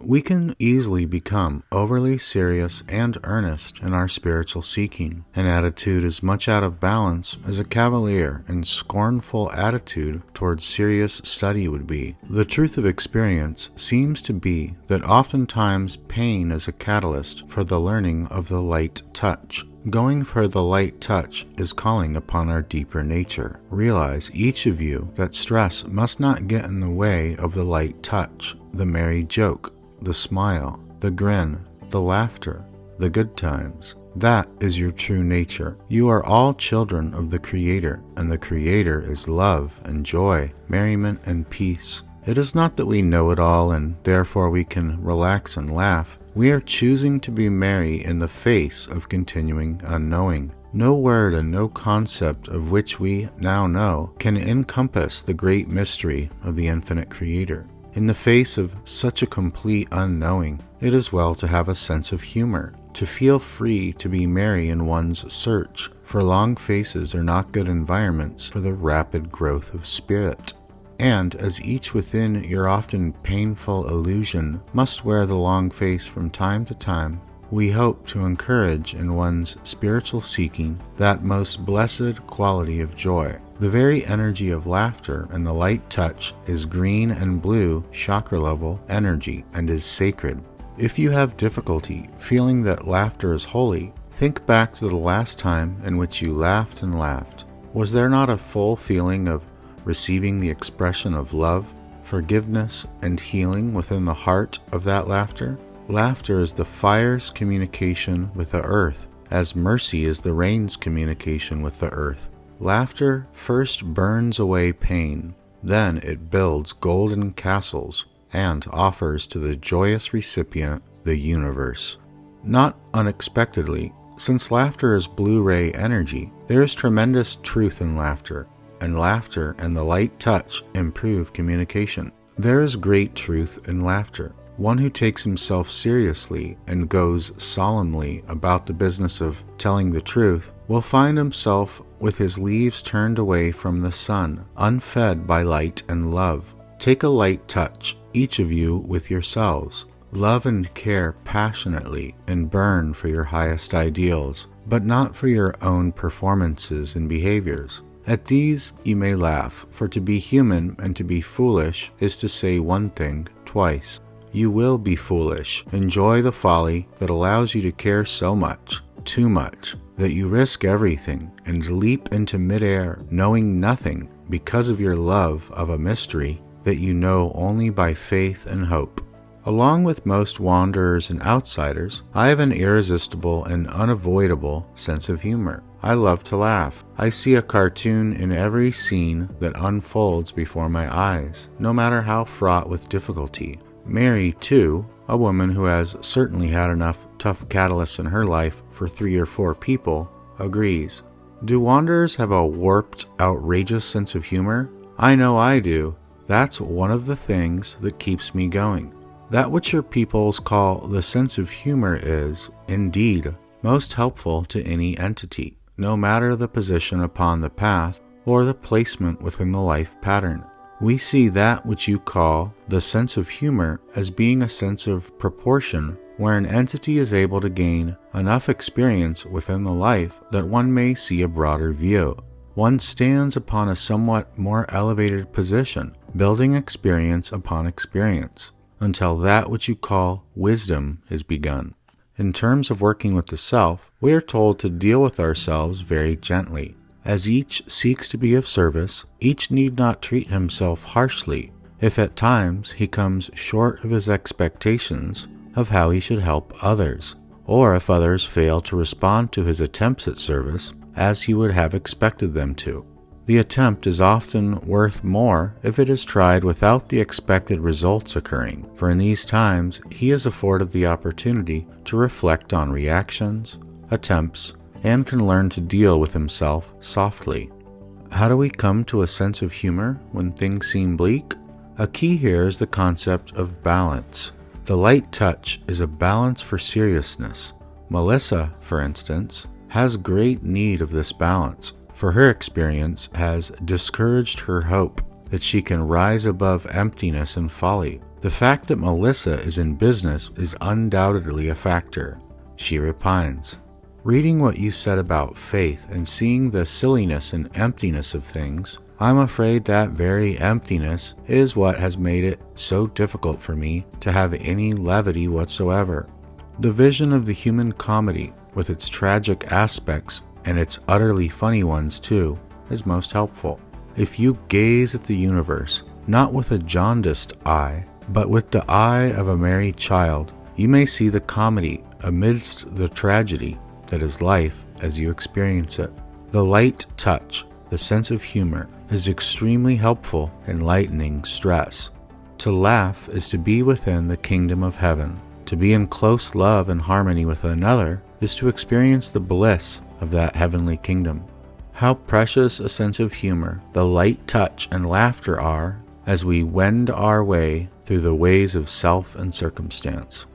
We can easily become overly serious and earnest in our spiritual seeking. An attitude as much out of balance as a cavalier and scornful attitude towards serious study would be. The truth of experience seems to be that oftentimes pain is a catalyst for the learning of the light touch. Going for the light touch is calling upon our deeper nature. Realize, each of you, that stress must not get in the way of the light touch, the merry joke, the smile, the grin, the laughter, the good times. That is your true nature. You are all children of the Creator, and the Creator is love and joy, merriment and peace. It is not that we know it all and therefore we can relax and laugh. We are choosing to be merry in the face of continuing unknowing. No word and no concept of which we now know can encompass the great mystery of the infinite Creator. In the face of such a complete unknowing, it is well to have a sense of humor, to feel free to be merry in one's search, for long faces are not good environments for the rapid growth of spirit. And as each within your often painful illusion must wear the long face from time to time, we hope to encourage in one's spiritual seeking that most blessed quality of joy. The very energy of laughter and the light touch is green and blue chakra level energy and is sacred. If you have difficulty feeling that laughter is holy, think back to the last time in which you laughed and laughed. Was there not a full feeling of receiving the expression of love, forgiveness, and healing within the heart of that laughter? Laughter is the fire's communication with the earth, as mercy is the rain's communication with the earth. Laughter first burns away pain, then it builds golden castles and offers to the joyous recipient the universe. Not unexpectedly, since laughter is blue-ray energy, there is tremendous truth in laughter, and laughter and the light touch improve communication. There is great truth in laughter. One who takes himself seriously and goes solemnly about the business of telling the truth will find himself with his leaves turned away from the sun, unfed by light and love. Take a light touch, each of you with yourselves. Love and care passionately and burn for your highest ideals, but not for your own performances and behaviors. At these you may laugh, for to be human and to be foolish is to say one thing twice. You will be foolish. Enjoy the folly that allows you to care so much, too much, that you risk everything and leap into midair, knowing nothing because of your love of a mystery that you know only by faith and hope. Along with most wanderers and outsiders, I have an irresistible and unavoidable sense of humor. I love to laugh. I see a cartoon in every scene that unfolds before my eyes, no matter how fraught with difficulty. Mary, too, a woman who has certainly had enough tough catalysts in her life for 3 or 4 people, agrees. Do wanderers have a warped, outrageous sense of humor? I know I do. That's one of the things that keeps me going. That which your peoples call the sense of humor is, indeed, most helpful to any entity, no matter the position upon the path or the placement within the life pattern. We see that which you call the sense of humor as being a sense of proportion, where an entity is able to gain enough experience within the life that one may see a broader view. One stands upon a somewhat more elevated position, building experience upon experience, until that which you call wisdom is begun. In terms of working with the self, we are told to deal with ourselves very gently. As each seeks to be of service, each need not treat himself harshly, if at times he comes short of his expectations of how he should help others, or if others fail to respond to his attempts at service as he would have expected them to. The attempt is often worth more if it is tried without the expected results occurring, for in these times he is afforded the opportunity to reflect on reactions, attempts, and can learn to deal with himself softly. How do we come to a sense of humor when things seem bleak? A key here is the concept of balance. The light touch is a balance for seriousness. Melissa, for instance, has great need of this balance, for her experience has discouraged her hope that she can rise above emptiness and folly. The fact that Melissa is in business is undoubtedly a factor. She repines. Reading what you said about faith and seeing the silliness and emptiness of things, I'm afraid that very emptiness is what has made it so difficult for me to have any levity whatsoever. The vision of the human comedy, with its tragic aspects and its utterly funny ones too, is most helpful. If you gaze at the universe, not with a jaundiced eye, but with the eye of a merry child, you may see the comedy amidst the tragedy that is life as you experience it. The light touch, the sense of humor, is extremely helpful in lightening stress. To laugh is to be within the kingdom of heaven. To be in close love and harmony with another is to experience the bliss of that heavenly kingdom. How precious a sense of humor, the light touch and laughter are as we wend our way through the ways of self and circumstance.